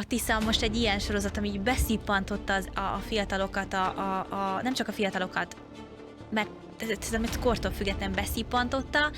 a Tisza most egy ilyen sorozat, ami így beszippantotta a fiatalokat, nem csak a fiatalokat, mert ez amit kortól függetlenül beszippantotta,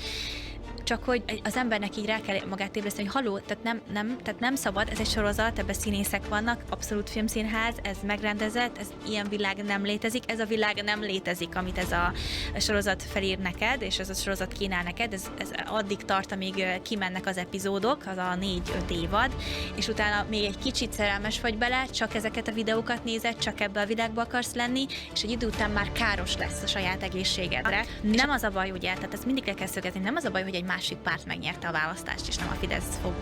csak hogy az embernek így rá kell magát ébreszteni, hogy haló, tehát nem szabad, ez egy sorozat, ebben színészek vannak, abszolút filmszínház, ez megrendezett, ez ilyen világ nem létezik, ez a világ nem létezik, amit ez a sorozat felír neked, és ez a sorozat kínál neked, ez addig tart, amíg kimennek az epizódok, az a 4-5 évad, és utána még egy kicsit szerelmes vagy bele, csak ezeket a videókat nézed, csak ebbe a világba akarsz lenni, és egy idő után már káros lesz a saját egészségedre. Nem az a baj, ugye, tehát ezt mindig le kell szögezni, nem az a baj, hogy egy másik párt megnyerte a választást, és nem a Fidesz fog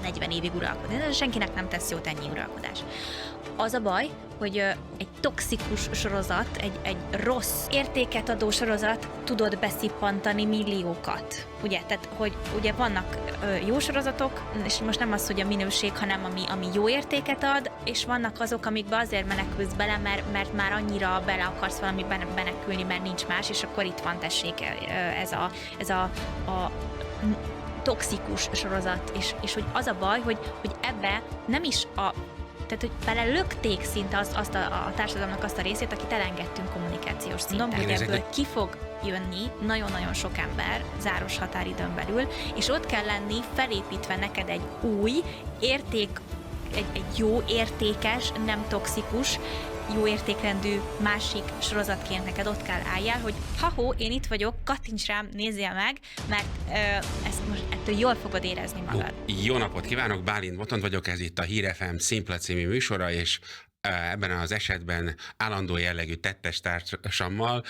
40 évig uralkodni. De senkinek nem tesz jót ennyi uralkodás. Az a baj, hogy egy toxikus sorozat, egy rossz értéket adó sorozat tudod beszippantani milliókat. Ugye, tehát, hogy ugye vannak jó sorozatok, és most nem az, hogy a minőség, hanem ami jó értéket ad, és vannak azok, amikbe azért menekülsz bele, mert már annyira bele akarsz valamiben menekülni, mert nincs más, és akkor itt van, tessék, ez a toxikus sorozat, és hogy az a baj, hogy ebbe nem is tehát, hogy belelökték szinte azt a társadalomnak azt a részét, akit elengedtünk kommunikációs szinten. Hogy ebből ki fog jönni nagyon-nagyon sok ember záros határidőn belül, és ott kell lenni felépítve neked egy új érték, egy jó értékes, nem toxikus, jó értékrendű másik sorozatként neked ott kell álljál, hogy ha-hó, én itt vagyok, kattints rám, nézzél meg, mert ezt most ettől jól fogod érezni magad. Jó napot kívánok, Bálint Botond vagyok, ez itt a Hír FM Szimpla című műsora, és ebben az esetben állandó jellegű tettes társammal,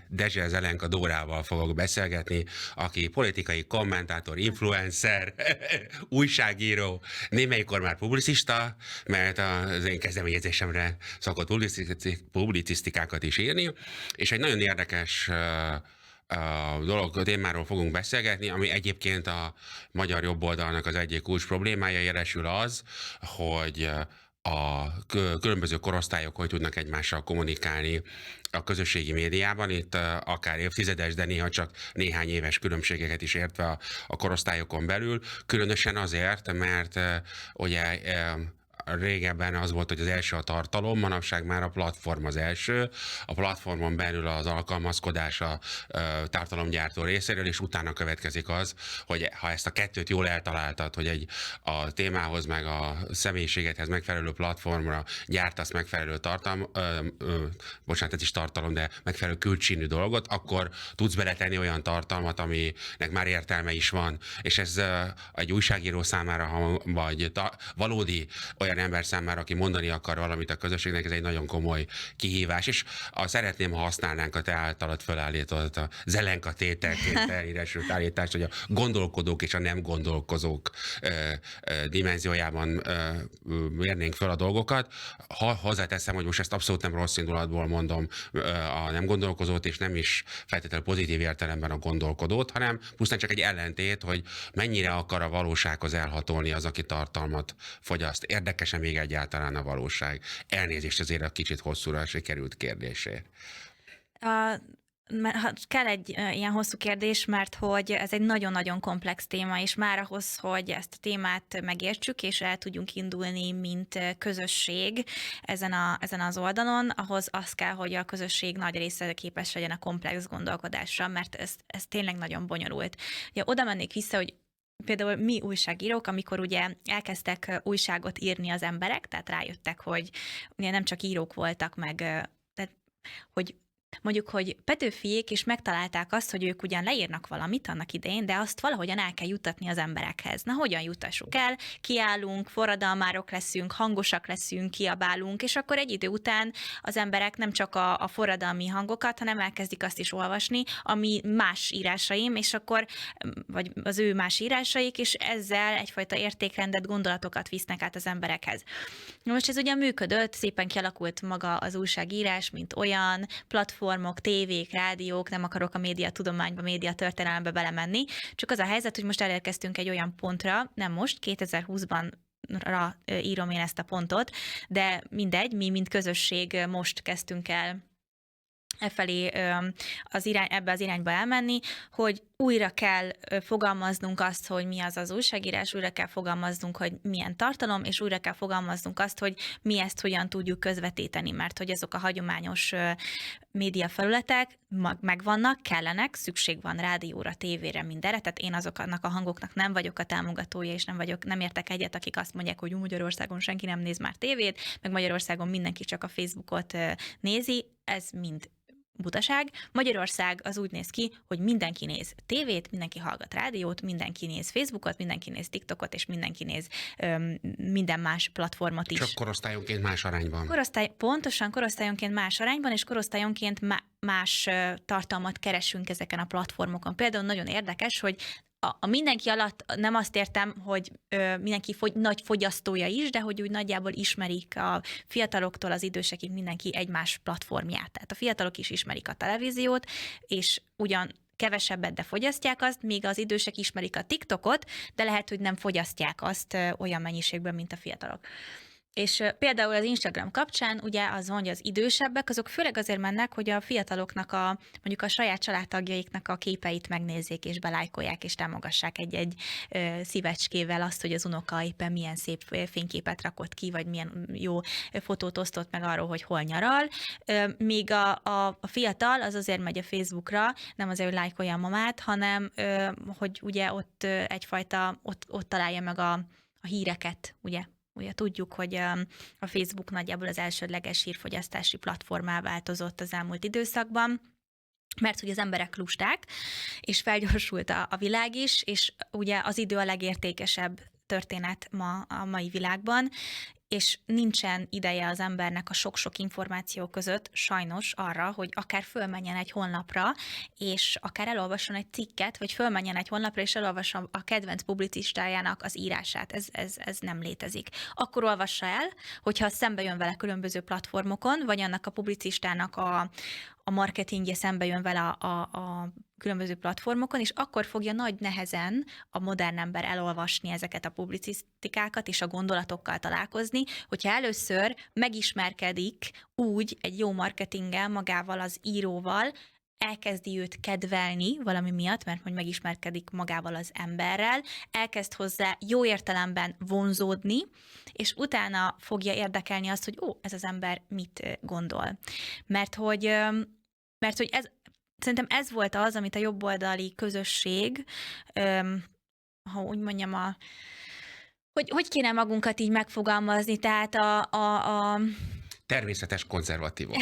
Dezse Zelenka Dórával fogok beszélgetni, aki politikai kommentátor, influencer, újságíró, némelykor már publicista, mert az én kezdeményezésemre szokott publicisztikákat is írni, és egy nagyon érdekes témáról fogunk beszélgetni, ami egyébként a magyar jobboldalnak az egyik kulcs problémája, jelesül az, hogy a különböző korosztályok hogy tudnak egymással kommunikálni a közösségi médiában, itt akár évtizedes, de néha csak néhány éves különbségeket is értve a korosztályokon belül, különösen azért, mert ugye régebben az volt, hogy az első a tartalom, manapság már a platform az első, a platformon belül az alkalmazkodás a tartalomgyártó részéről, és utána következik az, hogy ha ezt a kettőt jól eltaláltad, hogy a témához meg a személyiségedhez megfelelő platformra gyártasz megfelelő bocsánat, ez is tartalom, de megfelelő külcsínű dolgot, akkor tudsz beletenni olyan tartalmat, aminek már értelme is van. És ez egy újságíró számára, vagy valódi olyan ember számára, aki mondani akar valamit a közösségnek, ez egy nagyon komoly kihívás, és szeretném, ha használnánk a te általad fölállított a Zelenka tételként elhíresült állítást, hogy a gondolkodók és a nem gondolkozók dimenziójában mérnénk föl a dolgokat. Hozzáteszem, hogy most ezt abszolút nem rossz indulatból mondom a nem gondolkozót, és nem is feltétlenül pozitív értelemben a gondolkodót, hanem pusztán csak egy ellentét, hogy mennyire akar a valósághoz elhatolni az, aki tartalmat fogyaszt. Érdekes-e még egyáltalán a valóság? Elnézést azért a kicsit hosszúra sikerült kérdésért. Kell egy ilyen hosszú kérdés, mert hogy ez egy nagyon-nagyon komplex téma, és már ahhoz, hogy ezt a témát megértsük, és el tudjunk indulni, mint közösség ezen az oldalon, ahhoz az kell, hogy a közösség nagy része képes legyen a komplex gondolkodásra, mert ez tényleg nagyon bonyolult. Ugye oda mennék vissza, hogy például mi újságírók, amikor ugye elkezdtek újságot írni az emberek, tehát rájöttek, hogy ugye nem csak írók voltak meg, tehát, hogy mondjuk, hogy Petőfiék is megtalálták azt, hogy ők ugyan leírnak valamit annak idején, de azt valahogyan el kell juttatni az emberekhez. Na, hogyan juttassuk el? Kiállunk, forradalmárok leszünk, hangosak leszünk, kiabálunk, és akkor egy idő után az emberek nem csak a forradalmi hangokat, hanem elkezdik azt is olvasni, ami más írásaim, és akkor, vagy az ő más írásaik, és ezzel egyfajta értékrendet, gondolatokat visznek át az emberekhez. Most ez ugye működött, szépen kialakult maga az újságírás, mint olyan, platformok, tévék, rádiók, nem akarok a médiatudományba, médiatörténelembe belemenni, csak az a helyzet, hogy most elérkeztünk egy olyan pontra, nem most, 2020-ban írom én ezt a pontot, de mindegy, mi mint közösség most kezdtünk el ebbe az irányba elmenni, hogy újra kell fogalmaznunk azt, hogy mi az az újságírás, újra kell fogalmaznunk, hogy milyen tartalom, és újra kell fogalmaznunk azt, hogy mi ezt hogyan tudjuk közvetíteni, mert hogy azok a hagyományos médiafelületek megvannak, kellenek, szükség van rádióra, tévére, mindenre, tehát én azoknak a hangoknak nem vagyok a támogatója, és nem értek egyet, akik azt mondják, hogy Magyarországon senki nem néz már tévét, meg Magyarországon mindenki csak a Facebookot nézi, ez mind butaság. Magyarország az úgy néz ki, hogy mindenki néz tévét, mindenki hallgat rádiót, mindenki néz Facebookot, mindenki néz TikTokot, és mindenki néz minden más platformot is. Csak korosztályonként más arányban. Pontosan korosztályonként más arányban, és korosztályonként más tartalmat keresünk ezeken a platformokon. Például nagyon érdekes, hogy a mindenki alatt nem azt értem, hogy mindenki nagy fogyasztója is, de hogy úgy nagyjából ismerik a fiataloktól az idősekig mindenki egymás platformját. Tehát a fiatalok is ismerik a televíziót, és ugyan kevesebbet, de fogyasztják azt, míg az idősek ismerik a TikTokot, de lehet, hogy nem fogyasztják azt olyan mennyiségben, mint a fiatalok. És például az Instagram kapcsán ugye az van, hogy az idősebbek, azok főleg azért mennek, hogy a fiataloknak mondjuk a saját családtagjaiknak a képeit megnézzék, és belájkolják, és támogassák egy szívecskével azt, hogy az unoka éppen milyen szép fényképet rakott ki, vagy milyen jó fotót osztott meg arról, hogy hol nyaral. Míg a fiatal az azért megy a Facebookra, nem azért, hogy lájkolja a mamát, hanem hogy ugye ott egyfajta, ott találja meg a híreket, ugye. Ugye tudjuk, hogy a Facebook nagyjából az elsődleges hírfogyasztási platformá változott az elmúlt időszakban, mert hogy az emberek lusták, és felgyorsult a világ is, és ugye az idő a legértékesebb történet a mai világban, és nincsen ideje az embernek a sok-sok információ között sajnos arra, hogy akár fölmenjen egy honlapra, és akár elolvasson egy cikket, vagy fölmenjen egy honlapra, és elolvasson a kedvenc publicistájának az írását. Ez nem létezik. Akkor olvassa el, hogyha szembe jön vele különböző platformokon, vagy annak a publicistának a marketingje szembe jön vele a különböző platformokon, és akkor fogja nagy nehezen a modern ember elolvasni ezeket a publicisztikákat és a gondolatokkal találkozni, hogyha először megismerkedik úgy egy jó marketinggel, magával az íróval, elkezdi őt kedvelni valami miatt, mert hogy megismerkedik magával az emberrel, elkezd hozzá jó értelemben vonzódni, és utána fogja érdekelni azt, hogy ez az ember mit gondol. Mert hogy szerintem ez volt az, amit a jobboldali közösség, ha úgy mondjam, hogy kéne magunkat így megfogalmazni, tehát természetes konzervatívok.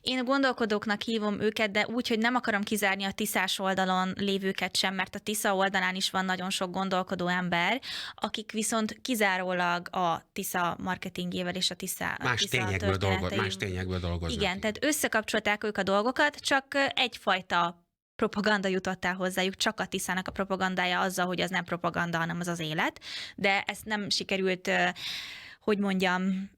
Én gondolkodóknak hívom őket, de úgy, hogy nem akarom kizárni a Tiszás oldalon lévőket sem, mert a Tisza oldalán is van nagyon sok gondolkodó ember, akik viszont kizárólag a Tisza marketingjével és a Tisza más tényekből dolgoznak. Igen, tehát összekapcsolták ők a dolgokat, csak egyfajta propaganda jutott el hozzájuk, csak a Tiszának a propagandája azzal, hogy az nem propaganda, hanem az az élet, de ezt nem sikerült hogy mondjam,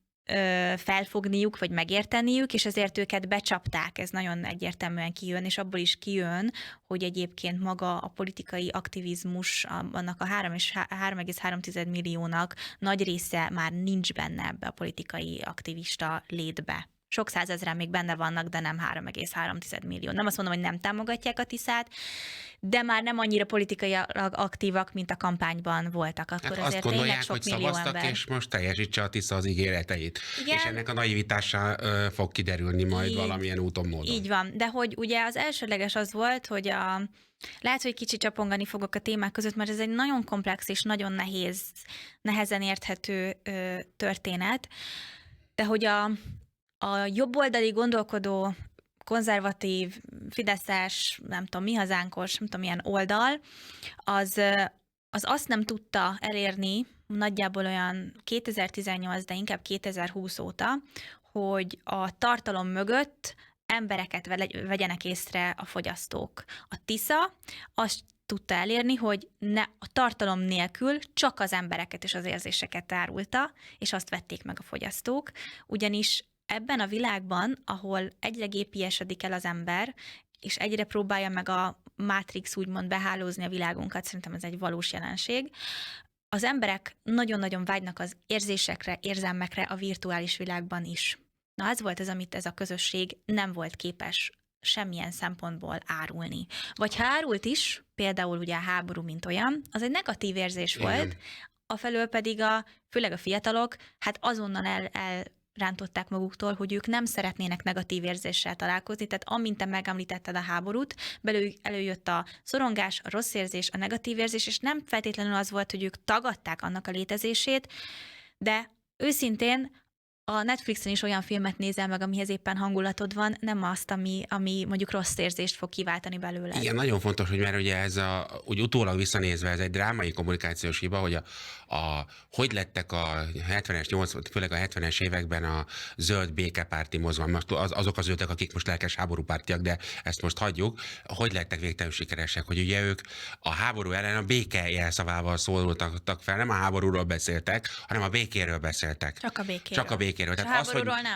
felfogniuk, vagy megérteniük, és ezért őket becsapták, ez nagyon egyértelműen kijön, és abból is kijön, hogy egyébként maga a politikai aktivizmus, annak a 3,3 milliónak nagy része már nincs benne ebbe a politikai aktivista létbe. Sok százezren még benne vannak, de nem 3,3 millió. Nem azt mondom, hogy nem támogatják a Tiszát, de már nem annyira politikailag aktívak, mint a kampányban voltak. Akkor hát azért azt tényleg sok hogy millió szavaztak, ember. és most teljesítse a Tisza az ígéreteit. Igen. És ennek a naivitása fog kiderülni majd valamilyen úton, módon. Így van, de hogy ugye az elsődleges az volt, hogy lehet, hogy kicsit csapongani fogok a témák között, mert ez egy nagyon komplex és nagyon nehezen érthető történet, de hogy a jobboldali gondolkodó, konzervatív, fideszes, nem tudom, mi hazánkos, nem tudom, milyen oldal, az azt nem tudta elérni, nagyjából olyan 2018, de inkább 2020 óta, hogy a tartalom mögött embereket vegyenek észre a fogyasztók. A Tisza azt tudta elérni, hogy a tartalom nélkül csak az embereket és az érzéseket árulta, és azt vették meg a fogyasztók, ugyanis ebben a világban, ahol egyre gépiesedik el az ember, és egyre próbálja meg a Matrix úgymond behálózni a világunkat, szerintem ez egy valós jelenség, az emberek nagyon-nagyon vágynak az érzésekre, érzelmekre a virtuális világban is. Na ez volt az, amit ez a közösség nem volt képes semmilyen szempontból árulni. Vagy ha árult is, például ugye a háború, mint olyan, az egy negatív érzés volt, afelől pedig főleg a fiatalok, hát azonnal rántották maguktól, hogy ők nem szeretnének negatív érzéssel találkozni, tehát amint te megemlítetted a háborút, belőlük előjött a szorongás, a rossz érzés, a negatív érzés, és nem feltétlenül az volt, hogy ők tagadták annak a létezését, de őszintén a Netflixen is olyan filmet nézel meg, amihez éppen hangulatod van, nem azt, ami mondjuk rossz érzést fog kiváltani belőle. Igen, nagyon fontos, hogy mert ugye ez úgy utólag visszanézve, ez egy drámai kommunikációs hiba, hogy hogy lettek a 70-es, 80, főleg a 70-es években a zöld békepárti mozgalmak, azok a zöldek, akik most lelkes háborúpártiak, de ezt most hagyjuk, hogy lettek végtelenül sikeresek, hogy ugye ők a háború ellen a béke jelszavával szóltak fel, nem a háborúról beszéltek, hanem a békéről beszéltek. Csak a békéről. Csak a békéről. Tehát az,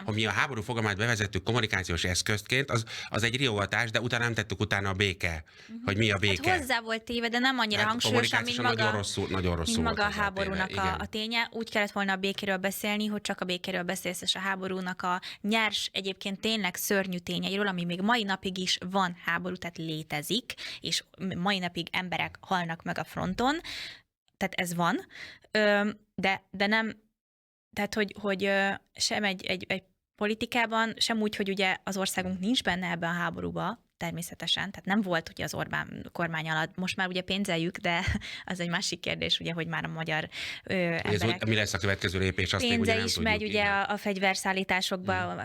hogy mi a háború fogalmát bevezettük kommunikációs eszközként, az egy riogatás, de utána nem tettük utána a béke, hogy mi a béke. Hát hozzá volt téve, de nem annyira hangsúlyosan, mint maga, nagyon rosszul maga a háborúnak a ténye. Úgy kellett volna a békéről beszélni, hogy csak a békéről beszélsz, és a háborúnak a nyers, egyébként tényleg szörnyű tényeiről, ami még mai napig is van háború, tehát létezik, és mai napig emberek halnak meg a fronton, tehát ez van, de nem. Tehát, hogy sem egy politikában, sem úgy, hogy ugye az országunk nincs benne ebben a háborúba, természetesen, tehát nem volt ugye az Orbán kormány alatt, most már ugye pénzeljük, de az egy másik kérdés, ugye, hogy már a magyar emberek... Mi lesz a következő lépés, azt még ugye nem is tudjuk. Megy ugye a fegyverszállításokba,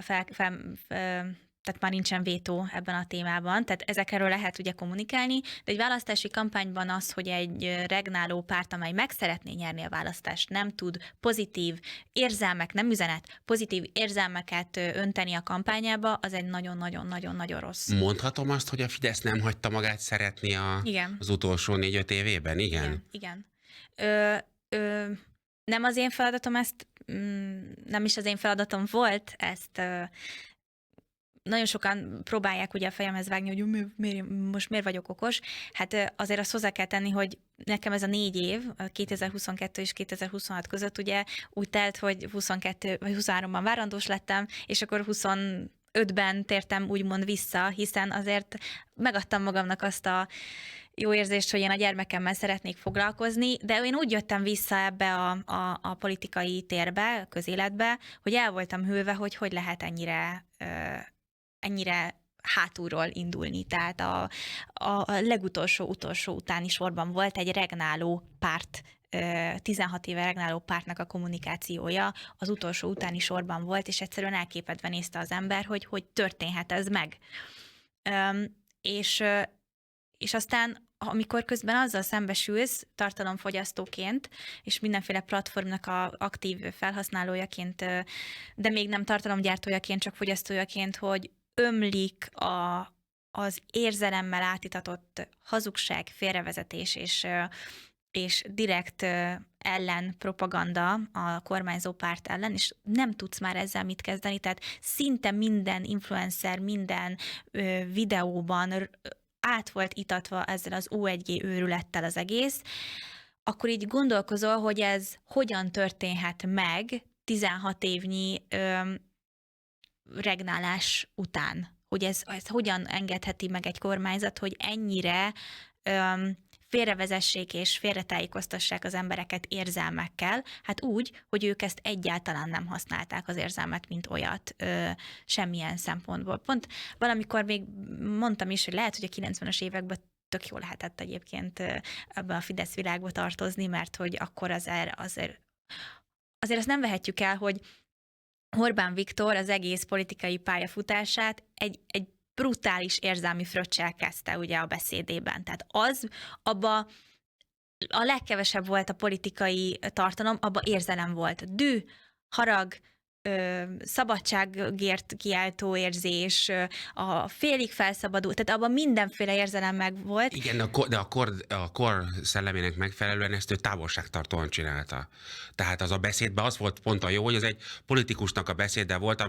tehát már nincsen vétó ebben a témában, tehát ezekről lehet ugye kommunikálni, de egy választási kampányban az, hogy egy regnáló párt, amely meg szeretné nyerni a választást, nem tud pozitív érzelmek, nem üzenet, pozitív érzelmeket önteni a kampányába, az egy nagyon-nagyon-nagyon-nagyon rossz. Mondhatom azt, hogy a Fidesz nem hagyta magát szeretni az utolsó 4-5 évében? Igen. Nem az én feladatom ezt, nem is az én feladatom volt ezt nagyon sokan próbálják ugye a fejemhez vágni, hogy most miért vagyok okos. Hát azért azt hozzá kell tenni, hogy nekem ez a 4 év, 2022 és 2026 között ugye úgy telt, hogy 22 vagy 23-ban várandós lettem, és akkor 25-ben tértem úgymond vissza, hiszen azért megadtam magamnak azt a jó érzést, hogy én a gyermekemmel szeretnék foglalkozni, de én úgy jöttem vissza ebbe a politikai térbe, a közéletbe, hogy el voltam hűlve, hogy lehet ennyire hátulról indulni. Tehát a legutolsó utáni sorban volt egy regnáló párt, 16 éve regnáló pártnak a kommunikációja, az utolsó utáni sorban volt, és egyszerűen elképedve nézte az ember, hogy történhet ez meg. És aztán amikor közben azzal szembesülsz tartalomfogyasztóként, és mindenféle platformnak a aktív felhasználójaként, de még nem tartalomgyártójaként, csak fogyasztójaként, hogy ömlik az érzelemmel átitatott hazugság, félrevezetés és direkt ellenpropaganda a kormányzó párt ellen, és nem tudsz már ezzel mit kezdeni, tehát szinte minden influencer, minden videóban át volt itatva ezzel az O1G őrülettel az egész, akkor így gondolkozol, hogy ez hogyan történhet meg 16 évnyi regnálás után, hogy ez hogyan engedheti meg egy kormányzat, hogy ennyire félrevezessék és félretájékoztassák az embereket érzelmekkel, hát úgy, hogy ők ezt egyáltalán nem használták az érzelmet, mint olyat semmilyen szempontból. Pont valamikor még mondtam is, hogy lehet, hogy a 90-es években tök jól lehetett egyébként ebbe a Fidesz világba tartozni, mert hogy akkor azért azt nem vehetjük el, hogy Orbán Viktor az egész politikai pályafutását egy brutális érzelmi fröccsel kezdte ugye a beszédében. Tehát abba a legkevesebb volt a politikai tartalom, abba érzelem volt. Düh, harag, szabadságért kiáltó érzés, a félig felszabadult, tehát abban mindenféle érzelem meg volt. Igen, de a kor szellemének megfelelően ezt ő távolságtartóan csinálta. Tehát az a beszédben az volt pont a jó, hogy ez egy politikusnak a beszéde volt,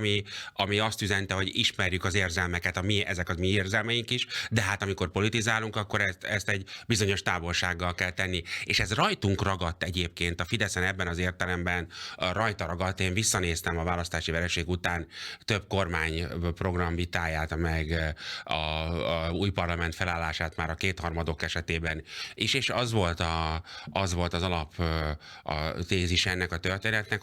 ami azt üzente, hogy ismerjük az érzelmeket, ezek az mi érzelmeink is, de hát amikor politizálunk, akkor ezt egy bizonyos távolsággal kell tenni. És ez rajtunk ragadt egyébként, a Fideszen ebben az értelemben rajta ragadt, én visszanéztem a választási vereség után több kormányprogram vitáját, meg a új parlament felállását már a kétharmadok esetében is, és az volt az alap a tézis ennek a történetnek,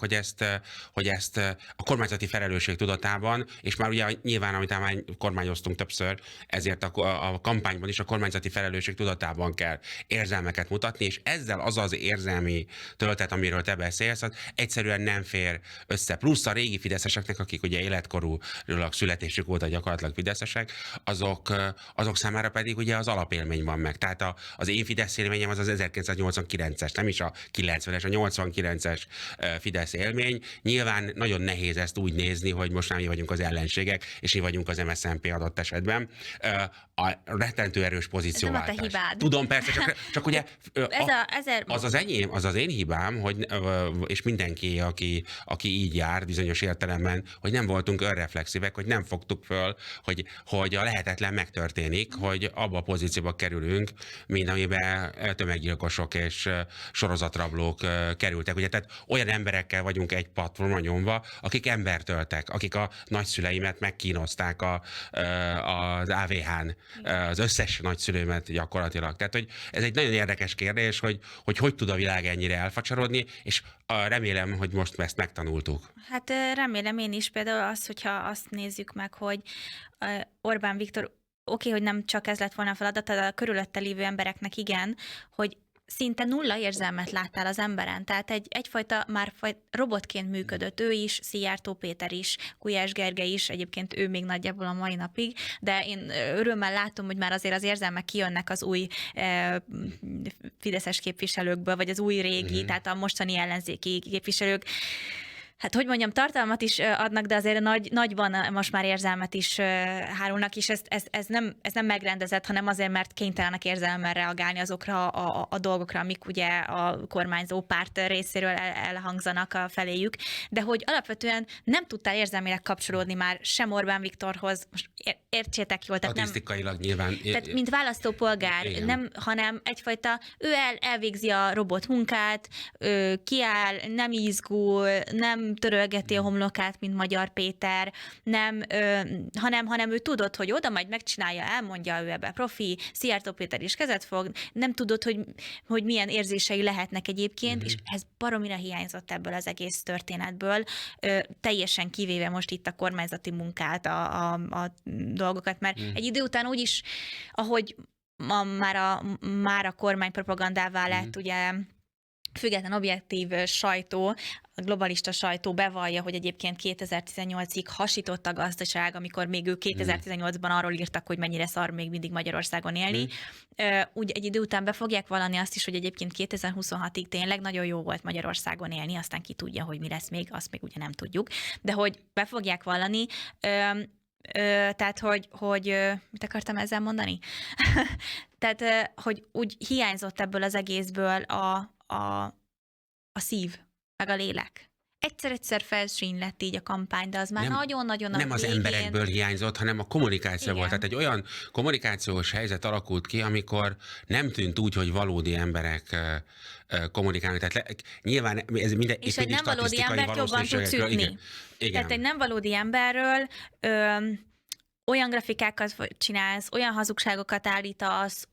hogy ezt a kormányzati felelősség tudatában, és már ugye nyilván, amit már kormányoztunk többször, ezért a kampányban is a kormányzati felelősség tudatában kell érzelmeket mutatni, és ezzel az érzelmi töltet, amiről te beszélsz, az egyszerűen nem fér össze. Plusz a régi fideszeseknek, akik ugye életkorúlag születésük óta gyakorlatilag fideszesek, azok számára pedig ugye az alapélmény van meg. Tehát az én Fidesz élményem az 1989-es, nem is a 90-es, a 89-es Fidesz élmény. Nyilván nagyon nehéz ezt úgy nézni, hogy most már mi vagyunk az ellenségek, és mi vagyunk az MSZNP adott esetben. A rettentő erős pozícióváltás. Ez nem a te hibád. Tudom, persze, csak ugye az az én hibám, hogy, és mindenki, aki így jár bizonyos értelemben, hogy nem voltunk önreflexívek, hogy nem fogtuk föl, hogy a lehetetlen megtörténik, hogy abba a pozícióba kerülünk, mint amiben tömeggyilkosok és sorozatrablók kerültek. Ugye, tehát olyan emberekkel vagyunk egy platformon nyomva, akik embert öltek, akik a nagyszüleimet megkínozták az AVH-n, az összes nagyszülőmet gyakorlatilag. Tehát, hogy ez egy nagyon érdekes kérdés, hogy tud a világ ennyire elfacsarodni, és remélem, hogy most ezt megtanultuk. Hát remélem én is, például az, hogyha azt nézzük meg, hogy Orbán Viktor, hogy nem csak ez lett volna a feladata, de a körülötte lévő embereknek igen, hogy szinte nulla érzelmet láttál az emberen, tehát egyfajta már robotként működött ő is, Szijjártó Péter is, Gulyás Gergely is, egyébként ő még nagyjából a mai napig, de én örömmel látom, hogy már azért az érzelmek kijönnek az új fideszes képviselőkből, vagy az új régi, tehát a mostani ellenzéki képviselők. Hát, hogy mondjam, tartalmat is adnak, de azért nagyban most már érzelmet is hárulnak, és ez nem megrendezett, hanem azért, mert kénytelenek érzelemmel reagálni azokra a dolgokra, amik ugye a kormányzó párt részéről elhangzanak feléjük, de hogy alapvetően nem tudtál érzelmileg kapcsolódni már sem Orbán Viktorhoz, most értsétek jól, tehát statisztikailag nyilván. Tehát mint választópolgár, nem, hanem egyfajta, ő elvégzi a robot munkát, kiáll, nem izgul, nem törölgeti a homlokát, mint Magyar Péter, nem, hanem ő tudod, hogy oda majd megcsinálja, elmondja, ő ebbe profi, Szijjártó Péter is kezet fog, nem tudod, hogy milyen érzései lehetnek egyébként, és ez baromira hiányzott ebből az egész történetből, teljesen kivéve most itt a kormányzati munkát, a dolgokat, mert egy idő után úgyis, ahogy már a kormány propagandává lett, ugye független objektív sajtó, a globalista sajtó bevallja, hogy egyébként 2018-ig hasított a gazdaság, amikor még ők 2018-ban arról írtak, hogy mennyire szar még mindig Magyarországon élni. Úgy egy idő után be fogják vallani azt is, hogy egyébként 2026-ig tényleg nagyon jó volt Magyarországon élni, aztán ki tudja, hogy mi lesz még, azt még ugye nem tudjuk, de hogy be fogják vallani, tehát, hogy mit akartam ezzel mondani? Tehát, hogy úgy hiányzott ebből az egészből a szív, meg a lélek. Egyszer felsín lett így a kampány, de az már nagyon-nagyon nem az emberekből hiányzott, hanem a kommunikáció volt. Tehát egy olyan kommunikációs helyzet alakult ki, amikor nem tűnt úgy, hogy valódi emberek kommunikálni. Tehát nyilván ez minden... És egy nem valódi embert jobban tudsz ütni. Igen. Tehát egy nem valódi emberről olyan grafikákat csinálsz, olyan hazugságokat állítasz,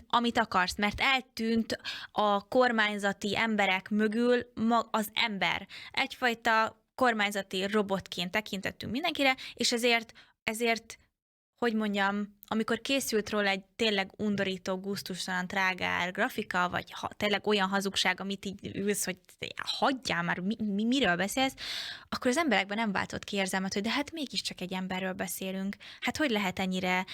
amit akarsz, mert eltűnt a kormányzati emberek mögül az ember. Egyfajta kormányzati robotként tekintettünk mindenkire, és ezért hogy mondjam, amikor készült róla egy tényleg undorító, gusztustalan, trágár grafika, vagy tényleg olyan hazugság, amit így ülsz, hogy hagyjál már, miről beszélsz, akkor az emberekben nem váltott ki érzelmet, hogy de hát mégiscsak egy emberről beszélünk. Hát hogy lehet ennyire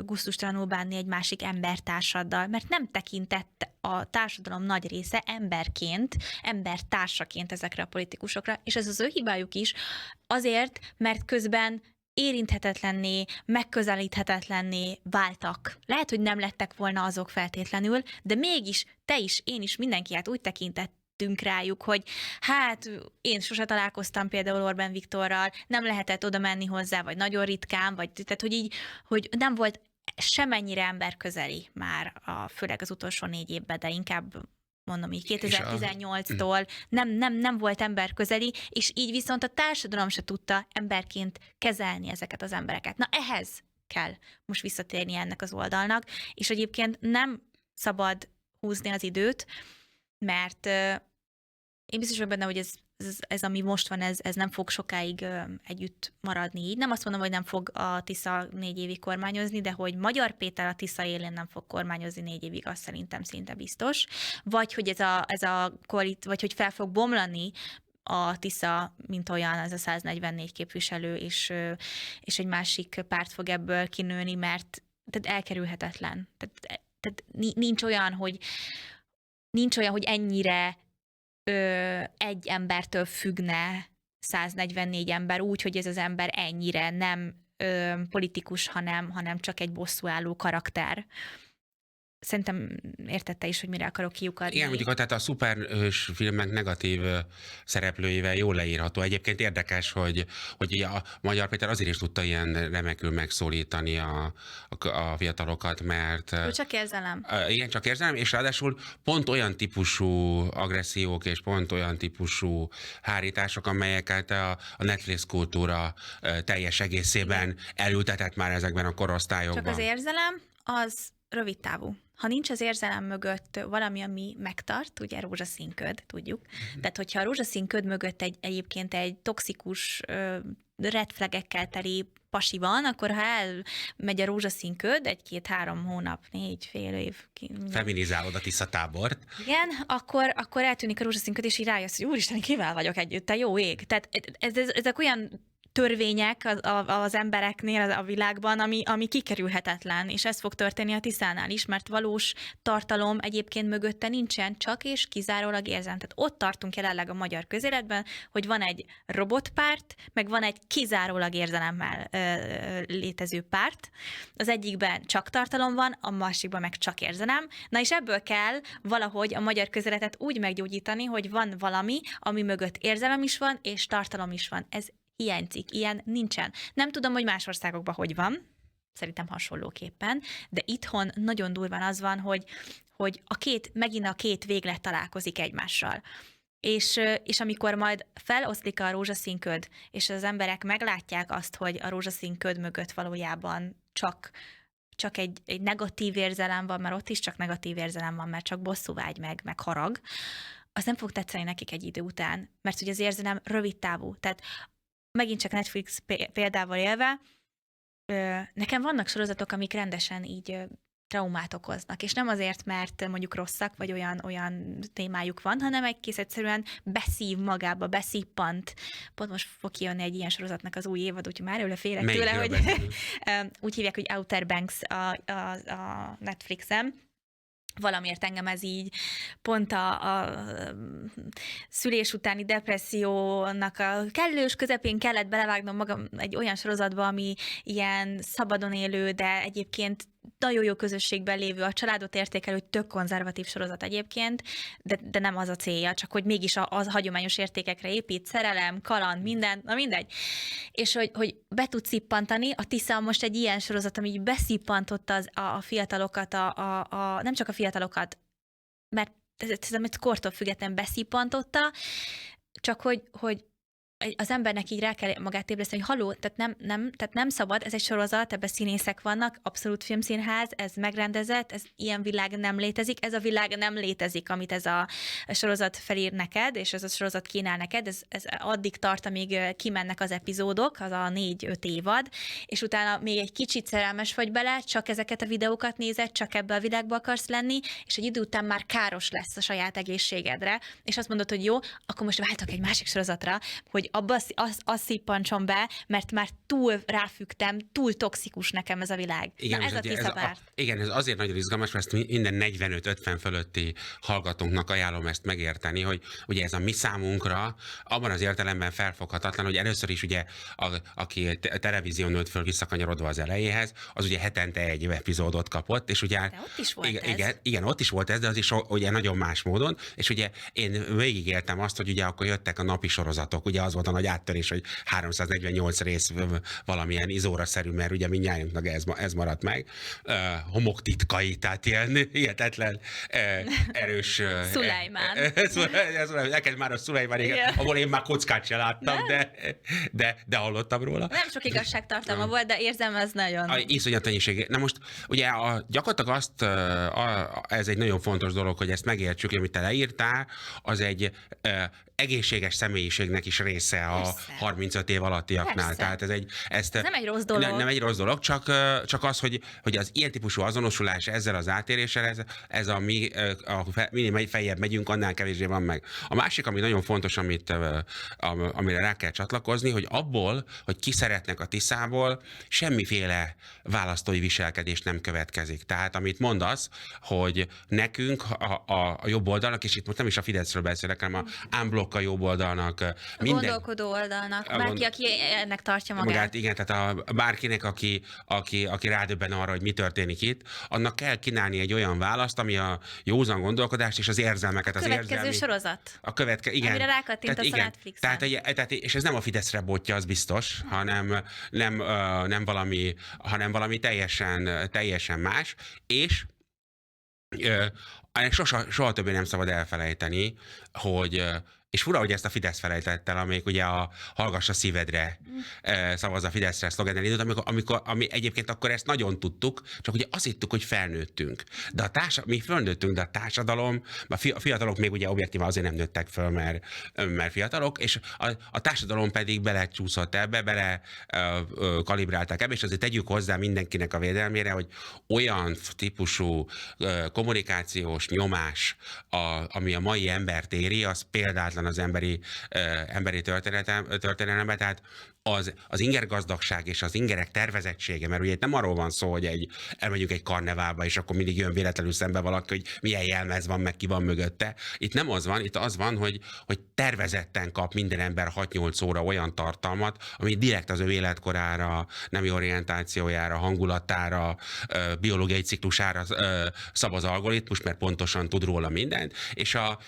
gusztustalanul bánni egy másik embertársaddal? Mert nem tekintett a társadalom nagy része embertársaként ezekre a politikusokra, és ez az ő hibájuk is, azért, mert közben érinthetetlenné, megközelíthetetlenné váltak. Lehet, hogy nem lettek volna azok feltétlenül, de mégis te is, én is, mindenki úgy tekintettünk rájuk, hogy hát én sose találkoztam például Orbán Viktorral, nem lehetett oda menni hozzá, vagy nagyon ritkán, vagy tehát, hogy nem volt semennyire emberközeli már, főleg az utolsó 4 évben, de inkább mondom így 2018-tól nem volt emberközeli, és így viszont a társadalom se tudta emberként kezelni ezeket az embereket. Na ehhez kell most visszatérni ennek az oldalnak, és egyébként nem szabad húzni az időt, mert én biztos vagyok benne, hogy ez, ami most van, ez nem fog sokáig együtt maradni így. Nem azt mondom, hogy nem fog a Tisza 4 évig kormányozni, de hogy Magyar Péter a Tisza élén nem fog kormányozni 4 évig, azt szerintem szinte biztos. Vagy hogy vagy hogy fel fog bomlani a Tisza, mint olyan, ez a 144 képviselő, és egy másik párt fog ebből kinőni, mert tehát elkerülhetetlen. Tehát nincs olyan, hogy ennyire egy embertől függne 144 ember úgy, hogy ez az ember ennyire nem politikus, hanem csak egy bosszúálló karakter. Szerintem értette is, hogy mire akarok kiukadni. Igen, mondjuk tehát a szuperhős filmek negatív szereplőivel jól leírható. Egyébként érdekes, hogy a Magyar Péter azért is tudta ilyen remekül megszólítani a fiatalokat, mert... Ő csak érzelem. Igen, csak érzelem, és ráadásul pont olyan típusú agressziók és pont olyan típusú hárítások, amelyeket a Netflix kultúra teljes egészében elültetett már ezekben a korosztályokban. Csak az érzelem, az rövid távú. Ha nincs az érzelem mögött valami, ami megtart, ugye rózsaszín köd, tudjuk. Tehát, hogyha a rózsaszín köd mögött egyébként egy toxikus, red flagekkel teli pasi van, akkor ha elmegy a rózsaszín köd, 1-2-3 hónap, 4 fél év. Feminizálod a Tisza tábort. Igen, akkor eltűnik a rózsaszín köd, és így rájössz, hogy úristen, kivel vagyok együtt, te jó ég. Tehát ezek olyan törvények az embereknél a világban, ami kikerülhetetlen, és ez fog történni a Tiszánál is, mert valós tartalom egyébként mögötte nincsen, csak és kizárólag érzem. Tehát ott tartunk jelenleg a magyar közéletben, hogy van egy robotpárt, meg van egy kizárólag érzelemmel létező párt. Az egyikben csak tartalom van, a másikban meg csak érzelem. Na és ebből kell valahogy a magyar közéletet úgy meggyógyítani, hogy van valami, ami mögött érzelem is van, és tartalom is van. Ez hiányzik, ilyen nincsen. Nem tudom, hogy más országokban hogy van, szerintem hasonlóképpen, de itthon nagyon durván az van, hogy megint a két véglet találkozik egymással. És amikor majd feloszlik a rózsaszín köd, és az emberek meglátják azt, hogy a rózsaszín köd mögött valójában csak egy negatív érzelem van, mert ott is csak negatív érzelem van, mert csak bosszúvágy meg harag, az nem fog tetszeni nekik egy idő után, mert ugye az érzelem rövid távú. Tehát megint csak Netflix példával élve, nekem vannak sorozatok, amik rendesen így traumát okoznak, és nem azért, mert mondjuk rosszak, vagy olyan témájuk van, hanem egész egyszerűen beszív magába, beszippant. Pont most fog kijönni egy ilyen sorozatnak az új évad, úgyhogy már előle félek tőle, hogy úgy hívják, hogy Outer Banks a Netflixen. Valamiért engem ez így pont a szülés utáni depressziónak a kellős közepén kellett belevágnom magam egy olyan sorozatba, ami ilyen szabadon élő, de egyébként nagyon jó közösségben lévő, a családot értékelő, tök konzervatív sorozat egyébként, de nem az a célja, csak hogy mégis az hagyományos értékekre épít, szerelem, kaland, minden, na mindegy. És hogy be tud szippantani, a Tisza most egy ilyen sorozat, ami beszippantotta a fiatalokat, nem csak a fiatalokat, mert ez kortól függetlenül beszippantotta, csak hogy az embernek így rá kell magát ébreszteni, hogy haló, tehát nem szabad, ez egy sorozat, ebben színészek vannak, abszolút filmszínház, ez megrendezett, ilyen világ nem létezik, ez a világ nem létezik, amit ez a sorozat felír neked, és ez a sorozat kínál neked, ez addig tart, amíg kimennek az epizódok, az a 4-5 évad, és utána még egy kicsit szerelmes vagy bele, csak ezeket a videókat nézed, csak ebbe a világba akarsz lenni, és egy idő után már káros lesz a saját egészségedre, és azt mondod, hogy jó, akkor most váltok egy másik sorozatra, hogy abba azt szippantson be, mert már túl ráfügtem, túl toxikus nekem ez a világ. Igen, na, ez a Tisza-párt. Igen, ez azért nagyon izgalmas, mert ezt minden 45-50 fölötti hallgatónknak ajánlom ezt megérteni, hogy ugye ez a mi számunkra abban az értelemben felfoghatatlan, hogy először is ugye aki televízión nőtt föl visszakanyarodva az elejéhez, az ugye hetente egy epizódot kapott, és ugye... De ott is volt igen, ott is volt ez, de az is ugye nagyon más módon, és ugye én végigéltem azt, hogy ugye akkor jöttek a napi sorozatok, ugye az az volt a nagy áttörés, hogy 348 rész valamilyen izóra-szerű, mert ugye mindnyájunknak ez maradt meg. Homokitkai, tehát ilyen hihetetlen erős... Szulajmán. Neked már a Szulajmán, ahol én már kockát se láttam, de hallottam róla. Nem sok igazságtartalma volt, de érzem, ez nagyon... Iszonyat mennyiség. Na most ugye gyakorlatilag ez egy nagyon fontos dolog, hogy ezt megértsük, amit te leírtál, az egy egészséges személyiségnek is része a 35 év alattiaknál. Persze. Tehát ez nem egy rossz dolog. Nem egy rossz dolog, csak az, hogy az ilyen típusú azonosulás ezzel az átéréssel, ez minél feljebb megyünk, annál kevésbé van meg. A másik, ami nagyon fontos, amire rá kell csatlakozni, hogy abból, hogy ki szeretnek a Tiszából, semmiféle választói viselkedés nem következik. Tehát amit mondasz, hogy nekünk a jobb oldalnak, és itt most nem is a Fideszről beszélek, hanem a unblock a jobb oldalnak. Gondolkodó oldalnak. Bárki, aki ennek tartja magát. Igen, tehát bárkinek, aki rádöbben arra, hogy mi történik itt, annak kell kínálni egy olyan választ, ami a józan gondolkodást és az érzelmeket, az érzelmi... sorozat. Igen. Amire rákattintasz a Netflixen. Tehát, és ez nem a Fideszre botja, az biztos, hanem valami teljesen más, és soha többé nem szabad elfelejteni, hogy és fura, hogy ezt a Fidesz felejtett el, amelyik ugye a hallgass a szívedre, szavazz a Fideszre szlogenel indult, ami egyébként akkor ezt nagyon tudtuk, csak ugye azt hittük, hogy felnőttünk. De mi fölnőttünk, de a társadalom, a fiatalok még ugye objektívan azért nem nőttek föl, mert fiatalok, és a társadalom pedig belecsúszott ebbe, bele kalibrálták ebbe, és azért tegyük hozzá mindenkinek a védelmére, hogy olyan típusú kommunikációs nyomás, ami a mai embert éri, az példátlan az emberi történelemben, tehát az ingergazdagság és az ingerek tervezettsége, mert ugye itt nem arról van szó, hogy elmegyünk egy karneválba, és akkor mindig jön véletlenül szembe valaki, hogy milyen jelmez van, meg ki van mögötte. Itt nem az van, itt az van, hogy tervezetten kap minden ember 6-8 óra olyan tartalmat, ami direkt az ő életkorára, nemi orientációjára, hangulatára, biológiai ciklusára szab az algoritmus, mert pontosan tud róla mindent,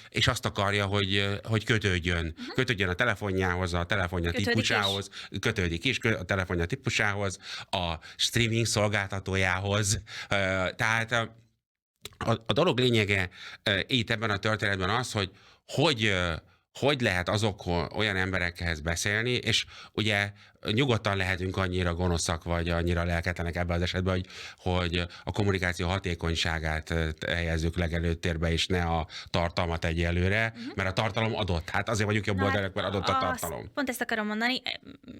és azt akarja, hogy kötődjön a telefonjához, a telefonja típusához, kötődik is a telefonja típusához, a streaming szolgáltatójához. Tehát a dolog lényege itt ebben a történetben az, hogy lehet olyan emberekhez beszélni, és ugye nyugodtan lehetünk annyira gonoszak, vagy annyira lelketlenek ebben az esetben, hogy a kommunikáció hatékonyságát helyezzük legelőttérbe, és ne a tartalmat egyelőre, mert a tartalom adott. Hát azért vagyunk jobb oldalak, mert adott a tartalom. Pont ezt akarom mondani,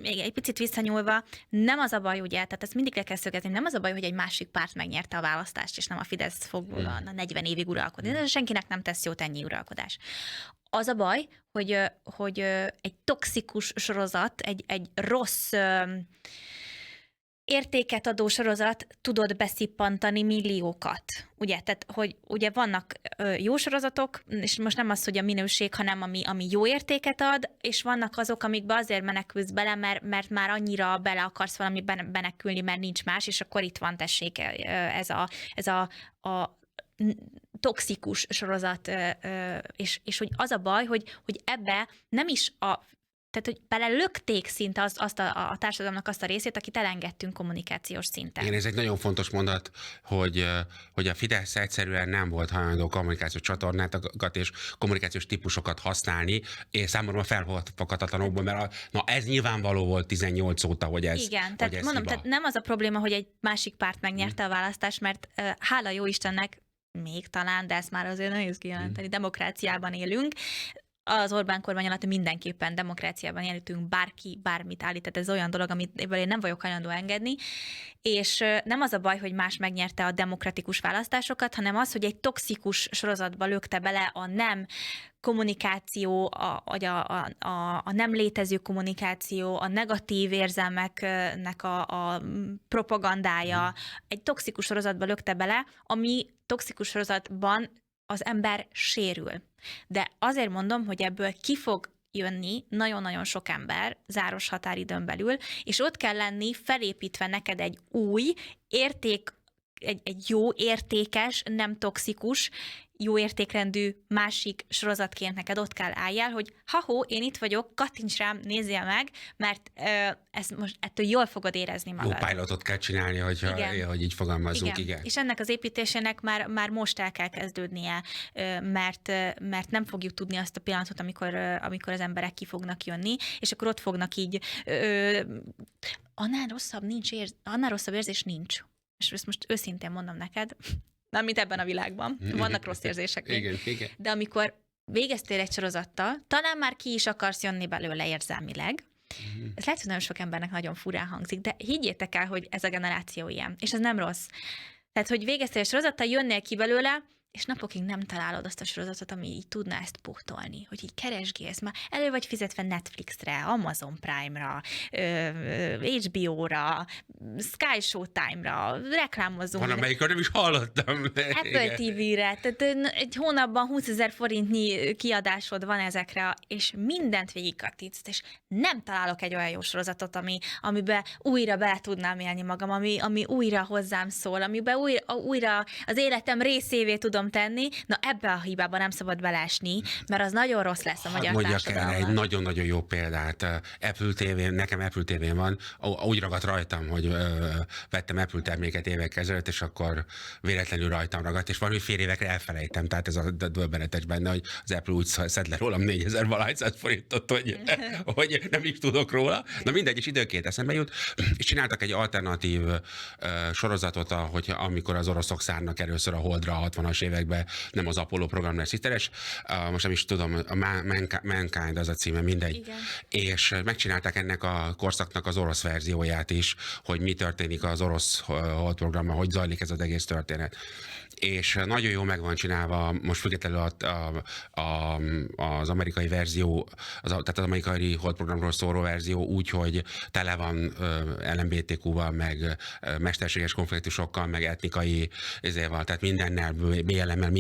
még egy picit visszanyúlva, nem az a baj, ugye, tehát ezt mindig le kell szögezni, nem az a baj, hogy egy másik párt megnyerte a választást, és nem a Fidesz fog 40 évig uralkodni. De senkinek nem tesz jót ennyi uralkodás. Az a baj, hogy egy toxikus sorozat, egy rossz értéket adó sorozat tudod beszippantani milliókat. Ugye, tehát, hogy ugye vannak jó sorozatok, és most nem az, hogy a minőség, hanem ami jó értéket ad, és vannak azok, amikbe azért menekülsz bele, mert már annyira bele akarsz valami menekülni, mert nincs más, és akkor itt van, tessék, ez a toxikus sorozat, és hogy az a baj, hogy ebbe nem is tehát, hogy belelökték szinte azt a társadalomnak azt a részét, akit elengedtünk kommunikációs szinten. Igen, ez egy nagyon fontos mondat, hogy a Fidesz egyszerűen nem volt hajlandó kommunikációs csatornákat és kommunikációs típusokat használni, és számomra felfoghatatlanokból, mert ez nyilvánvaló volt 18 óta, hogy ez igen, tehát mondom, tehát nem az a probléma, hogy egy másik párt megnyerte a választást, mert hála jó Istennek, még talán, de ezt már azért nehéz kijelenteni, demokráciában élünk. Az Orbán kormány alatt mindenképpen demokráciában éltünk, bárki bármit állít, tehát ez olyan dolog, amiből én nem vagyok hajlandó engedni, és nem az a baj, hogy más megnyerte a demokratikus választásokat, hanem az, hogy egy toxikus sorozatba lökte bele a nem kommunikáció, a nem létező kommunikáció, a negatív érzelmeknek a propagandája, egy toxikus sorozatba lökte bele, ami toxikus sorozatban az ember sérül. De azért mondom, hogy ebből ki fog jönni nagyon-nagyon sok ember záros határidőn belül, és ott kell lenni felépítve neked egy új érték, egy jó, értékes, nem toxikus, jó értékrendű másik sorozatként neked ott kell álljál, hogy ha-hó, én itt vagyok, kattints rám, nézzél meg, mert ezt most ettől jól fogod érezni magad. Jó pilotot kell csinálni, hogy így fogalmazzunk, igen. És ennek az építésének már most el kell kezdődnie, mert nem fogjuk tudni azt a pillanatot, amikor az emberek ki fognak jönni, és akkor ott fognak így annál rosszabb érzés nincs. És ezt most őszintén mondom neked, nem, mint ebben a világban. Vannak rossz érzések még. Igen. De amikor végeztél egy sorozattal, talán már ki is akarsz jönni belőle érzelmileg. Ez lehet, hogy nagyon sok embernek nagyon furán hangzik, de higgyétek el, hogy ez a generáció ilyen. És ez nem rossz. Tehát, hogy végeztél egy sorozattal, jönnél ki belőle, és napokig nem találod azt a sorozatot, ami így tudná ezt pótolni, hogy így keresgélsz, már elő vagy fizetve Netflixre, Amazon Prime-ra, HBO-ra, Sky Showtime-ra, reklámozunk. Van, amelyikről nem is hallottam. Apple TV-re, tehát egy hónapban 20 000 forintnyi kiadásod van ezekre, és mindent végigkattintsz, és nem találok egy olyan jó sorozatot, amiben újra bele tudnám élni magam, ami újra hozzám szól, amiben újra az életem részévé tudom tenni, na ebbe a hibába nem szabad beleesni, mert az nagyon rossz lesz a magyar társadalomban. Mondjak el egy nagyon-nagyon jó példát. Nekem Apple TV-n van, úgy ragadt rajtam, hogy vettem Apple terméket évek ezelőtt, és akkor véletlenül rajtam ragadt, és valami fél évekre elfelejtem, tehát ez a döbbenetes benne, hogy az Apple úgy szed le rólam 4000 forintot, hogy nem is tudok róla. Na mindegy, és időnként eszembe jut, és csináltak egy alternatív sorozatot, amikor az oroszok szárnak először a Holdra a 60-as években, nem az Apollo program lesz hiteles, most nem is tudom, a Mankind az a címe, mindegy. Igen. És megcsinálták ennek a korszaknak az orosz verzióját is, hogy mi történik az orosz Hold programban, hogy zajlik ez az egész történet. És nagyon jó meg van csinálva, most függetlenül az amerikai verzió, tehát az amerikai Hold programról szóló verzió úgy, hogy tele van LMBTQ-val, meg mesterséges konfliktusokkal, meg etnikai ezéval, tehát mindennel, BLM-mel,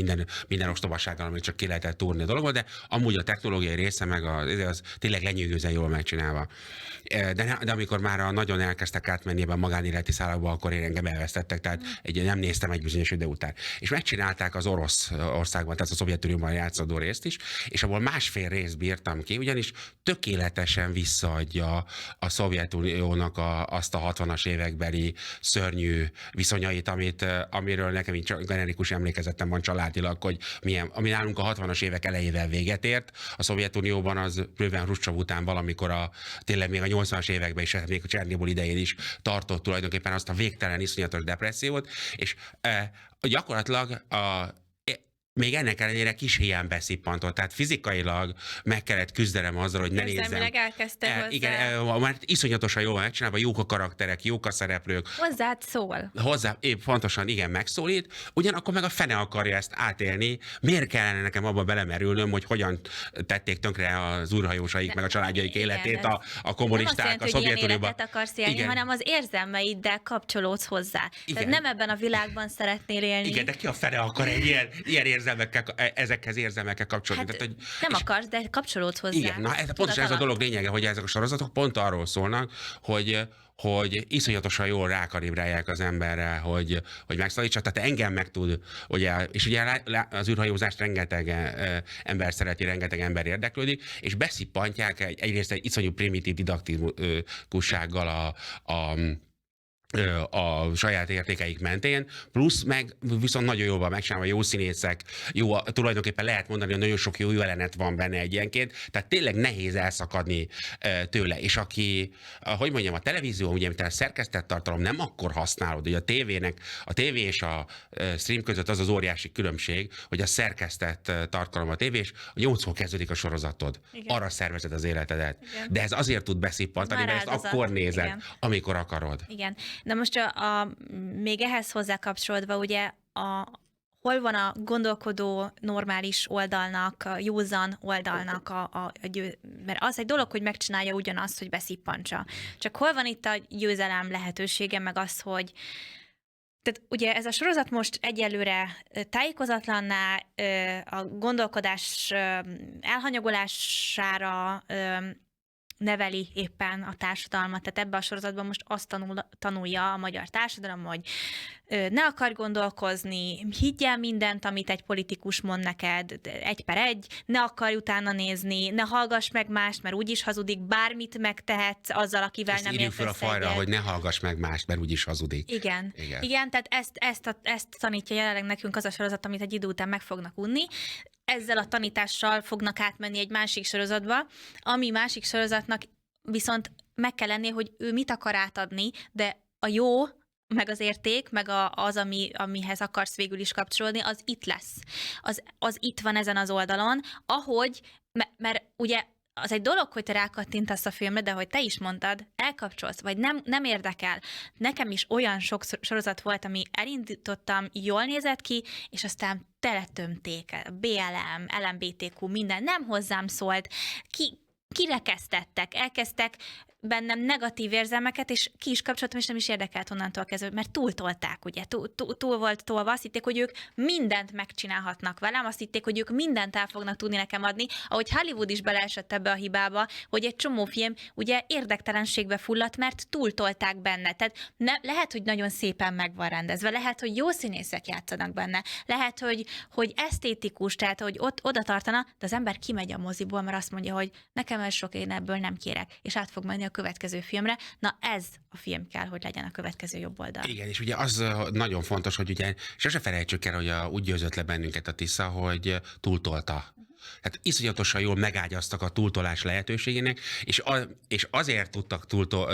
minden ostobasággal, amit csak ki lehetett túrni a dologból, de amúgy a technológiai része meg az tényleg lenyűgözően jól megcsinálva. De amikor már nagyon elkezdtek átmenni ebben a magánéleti szálakba, akkor én engem elvesztettek, tehát nem néztem egy bizonyos idő után. És megcsinálták az orosz országban, tehát a Szovjetunióban játszódó részt is, és abból másfél részt bírtam ki, ugyanis tökéletesen visszaadja a Szovjetuniónak azt a 60-as évekbeli szörnyű viszonyait, amiről nekem így generikus emlékezetem van családilag, hogy ami nálunk a 60-as évek elejével véget ért, a Szovjetunióban az bőven Hruscsov után valamikor tényleg még a 80-as években is, még a Csernobil idején is tartott tulajdonképpen azt a végtelen, iszonyatos depressziót, és gyakorlatilag még ennek ellenére kis hiány beszippantott, tehát fizikailag meg kellett küzdenem azzal, hogy ne nézzem. Elkezdte hozzá. Igen, mert iszonyatosan jól megcsinálva, jók a karakterek, jók a szereplők. Hozzád szól. Épp fontosan, igen, megszólít, ugyanakkor meg a fene akarja ezt átélni. Miért kellene nekem abba belemerülnöm, hogy hogyan tették tönkre az űrhajósaik, meg a családjaik életét, a kommunisták, a Szovjetunióban. Nem azt jelenti, hogy akarsz élni, hanem az érzelmeiddel kapcsolódsz hozzá. Tehát nem ebben a világban szeretnél élni. Igen, de ki a fene akar egy ilyen ezekhez érzelmekkel kapcsolódni. Hát, tehát, hogy, nem akarsz, de kapcsolódsz hozzá. Igen, pontosan ez a dolog lényege, hogy ezek a sorozatok pont arról szólnak, hogy iszonyatosan jól rákalibrálják az emberre, hogy megszólítsa. Tehát engem meg tud, ugye, és ugye az űrhajózást rengeteg ember szereti, rengeteg ember érdeklődik, és beszippantják egyrészt egy iszonyú primitív didaktikussággal a saját értékeik mentén, plusz meg viszont nagyon jól van megcsinálva, jó színészek, tulajdonképpen lehet mondani, hogy nagyon sok jó jelenet van benne egyenként, tehát tényleg nehéz elszakadni tőle. És aki, hogy mondjam, a televízió, ugye, amit a szerkesztett tartalom nem akkor használod, hogy a tévé és a stream között az óriási különbség, hogy a szerkesztett tartalom a tévé, és a 8-kor kezdődik a sorozatod. Igen. Arra szervezed az életedet. Igen. De ez azért tud beszippantani, mert ezt akkor nézed, igen, amikor akarod. Igen. De most még ehhez hozzá kapcsolódva, ugye hol van a gondolkodó normális oldalnak, a józan oldalnak, mert az egy dolog, hogy megcsinálja ugyanazt, hogy beszippantsa. Csak hol van itt a győzelem lehetősége, meg az, hogy tehát ugye ez a sorozat most egyelőre tájékozatlanná, a gondolkodás elhanyagolására neveli éppen a társadalmat. Tehát ebben a sorozatban most azt tanulja a magyar társadalom, hogy ne akarj gondolkozni, higgyel mindent, amit egy politikus mond neked, 1/1, ne akarj utána nézni, ne hallgass meg mást, mert úgyis hazudik, bármit megtehetsz azzal, akivel ezt nem írjuk értesz fel a falra, egyet. hogy ne hallgass meg mást, mert úgyis hazudik. Igen, tehát ezt tanítja jelenleg nekünk az a sorozat, amit egy idő után meg fognak unni. Ezzel a tanítással fognak átmenni egy másik sorozatba, ami másik sorozatnak viszont meg kell lennie, hogy ő mit akar átadni, de a jó, meg az érték, meg az, amihez akarsz végül is kapcsolódni, az itt lesz. Az itt van ezen az oldalon, ahogy, mert ugye az egy dolog, hogy te rákattintasz a filmre, de hogy te is mondtad, elkapcsolsz, vagy nem érdekel. Nekem is olyan sok sorozat volt, ami elindítottam, jól nézett ki, és aztán teletömték. BLM, LMBTQ, minden nem hozzám szólt. Kirekesztettek, elkezdtek bennem negatív érzelmeket, és ki is kapcsoltam, és nem is érdekelt onnantól kezdve, mert túltolták, ugye, túl volt tolva, azt hitték, hogy ők mindent megcsinálhatnak velem, azt hitték, hogy ők mindent el fognak tudni nekem adni, ahogy Hollywood is beleesett ebbe a hibába, hogy egy csomó film ugye érdektelenségbe fulladt, mert túltolták benne. Tehát lehet, hogy nagyon szépen meg van rendezve, lehet, hogy jó színészek játszanak benne, lehet, hogy esztétikus, tehát hogy oda tartana, de az ember kimegy a moziból, mert azt mondja, hogy nekem ez sok, én ebből nem kérek, és át fog menni a következő filmre. Na ez a film kell, hogy legyen a következő jobb oldal. Igen, és ugye az nagyon fontos, hogy ugye sose felejtsük el, hogy úgy győzött le bennünket a Tisza, hogy túltolta. Tehát iszonyatosan jól megágyaztak a túltolás lehetőségének, és azért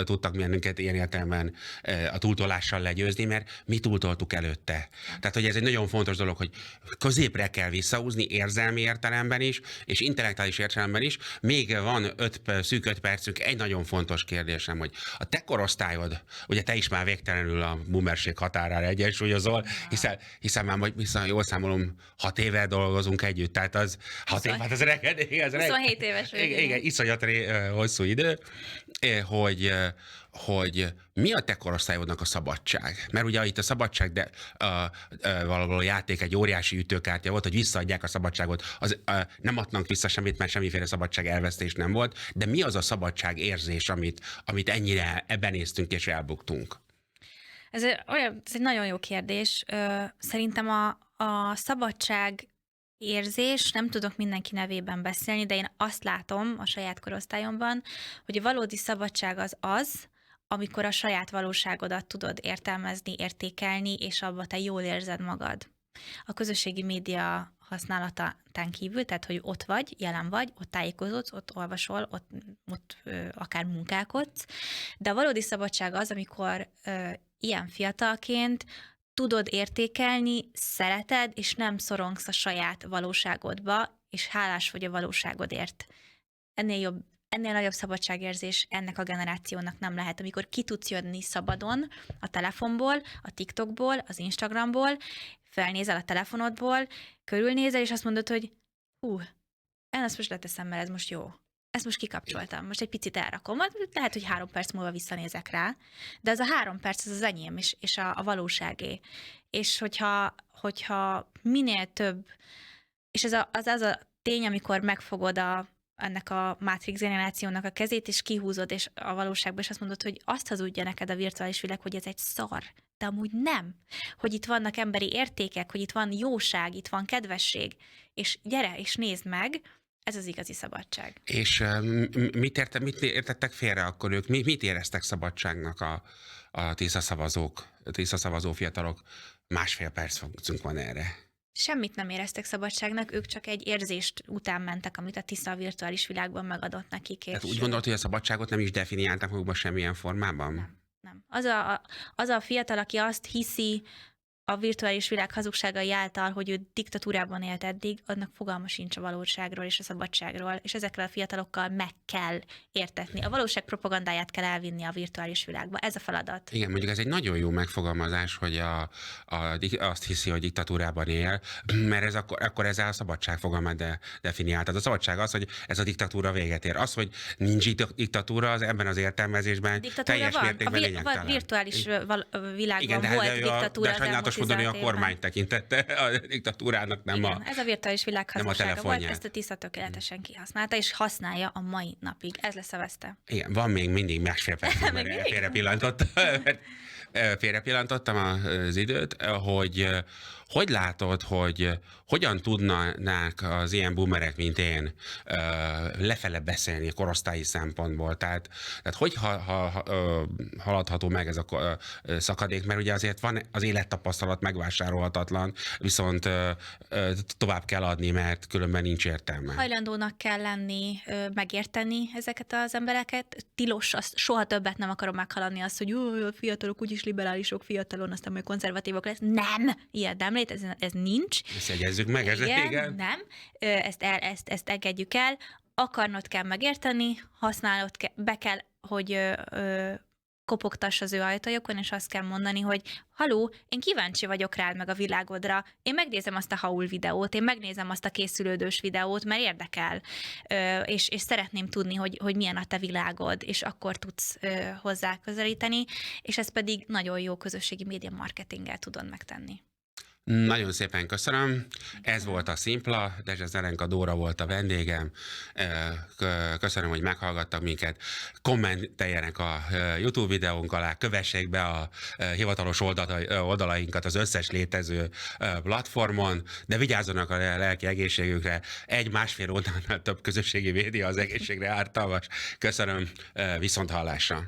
tudtak bennünket ilyen értelemben a túltolással legyőzni, mert mi túltoltuk előtte. Tehát, hogy ez egy nagyon fontos dolog, hogy középre kell visszahúzni érzelmi értelemben is, és intellektuális értelemben is. Még van szűk 5 percünk, egy nagyon fontos kérdésem, hogy a te korosztályod, ugye te is már végtelenül a boomerség határára egyensúlyozol, hiszen már jól számolom, 6 éve dolgozunk együtt, tehát az 6 év, hát ez reked, 27 éves vagy. Igen, iszonyat hosszú idő, hogy mi a te korosztályodnak a szabadság? Mert ugye itt a szabadság, de valahol a játék egy óriási ütőkártya volt, hogy visszaadják a szabadságot, nem adnak vissza semmit, mert semmiféle szabadság elvesztés nem volt, de mi az a szabadság érzés, amit ennyire benéztünk és elbuktunk? Ez egy nagyon jó kérdés. Szerintem a szabadság érzés, nem tudok mindenki nevében beszélni, de én azt látom a saját korosztályomban, hogy a valódi szabadság az, amikor a saját valóságodat tudod értelmezni, értékelni, és abba te jól érzed magad. A közösségi média használatán kívül, tehát hogy ott vagy, jelen vagy, ott tájékozódsz, ott olvasol, ott akár munkálkodsz, de a valódi szabadság az, amikor ilyen fiatalként tudod értékelni, szereted, és nem szorongsz a saját valóságodba, és hálás vagy a valóságodért. Ennél nagyobb szabadságérzés ennek a generációnak nem lehet, amikor ki tudsz jönni szabadon a telefonból, a TikTokból, az Instagramból, felnézel a telefonodból, körülnézel, és azt mondod, hogy én azt most leteszem, mert ez most jó. Ezt most kikapcsoltam, most egy picit elrakom. Lehet, hogy 3 perc múlva visszanézek rá, de az a 3 perc az enyém, és a valóságé. És hogyha minél több, és ez az a tény, amikor megfogod ennek a Matrix generációnak a kezét, és kihúzod és a valóságba, és azt mondod, hogy azt hazudja neked a virtuális világ, hogy ez egy szar, de amúgy nem. Hogy itt vannak emberi értékek, hogy itt van jóság, itt van kedvesség, és gyere, és nézd meg, ez az igazi szabadság. És mit értettek félre akkor ők? Mit éreztek szabadságnak a Tisza szavazó fiatalok? 1,5 percünk van erre. Semmit nem éreztek szabadságnak, ők csak egy érzést után mentek, amit a Tisza a virtuális világban megadott nekik. Tehát úgy gondolod, hogy a szabadságot nem is definiáltak magukban semmilyen formában? Nem. Az a fiatal, aki azt hiszi a virtuális világ hazugságai által, hogy ő diktatúrában élt eddig, annak fogalma sincs a valóságról és a szabadságról, és ezekkel a fiatalokkal meg kell értetni. A valóság propagandáját kell elvinni a virtuális világba. Ez a feladat. Igen, mondjuk ez egy nagyon jó megfogalmazás, hogy azt hiszi, hogy diktatúrában él, mert ez akkor ezzel a szabadság fogalmát definiáltad. A szabadság az, hogy ez a diktatúra véget ér. Az, hogy nincs diktatúra, az ebben az értelmezésben teljes mértékben lényegtelen. A virtuális világban igen, volt diktatúra. de sajnálatos fontos mondani, a 16 évben. kormány tekintette a diktatúrának, nem Igen, ez a virtuális világ nem a hazugsága volt, telefonját. ezt a Tisza tökéletesen kihasználta, és használja a mai napig. Ez lesz a veszte. Igen, van még mindig másfél perc, Még mert mindig? félrepillantottam az időt, hogy látod, hogy hogyan tudnák az ilyen boomerek, mint én, lefele beszélni korosztályi szempontból? Tehát hogy haladható meg ez a szakadék? Mert ugye azért van az élettapasztalat megvásárolhatatlan, viszont tovább kell adni, mert különben nincs értelme. Hajlandónak kell lenni, megérteni ezeket az embereket. Tilos, azt soha többet nem akarom meghaladni azt, hogy a fiatalok úgyis liberálisok fiatalon, aztán majd konzervatívok lesz. Nem! Ilyet nem létezik, ez nincs. Ezt jegyezzük meg, igen. Nem. Ezt engedjük el. Akarnod kell megérteni, használnod kell, be kell, hogy kopogtass az ő ajtajokon, és azt kell mondani, hogy haló, én kíváncsi vagyok rád meg a világodra, én megnézem azt a haul videót, én megnézem azt a készülődős videót, mert érdekel, és szeretném tudni, hogy milyen a te világod, és akkor tudsz hozzá közelíteni, és ezt pedig nagyon jó közösségi média marketinggel tudod megtenni. Nagyon szépen köszönöm. Ez volt a Szimpla, Dezse Zelenka Dóra volt a vendégem. Köszönöm, hogy meghallgattak minket. Kommenteljenek a YouTube videónk alá, kövessék be a hivatalos oldalainkat az összes létező platformon, de vigyázzanak a lelki egészségükre. 1-1,5 oldalnál több közösségi média az egészségre ártalmas. Köszönöm, viszont hallásra.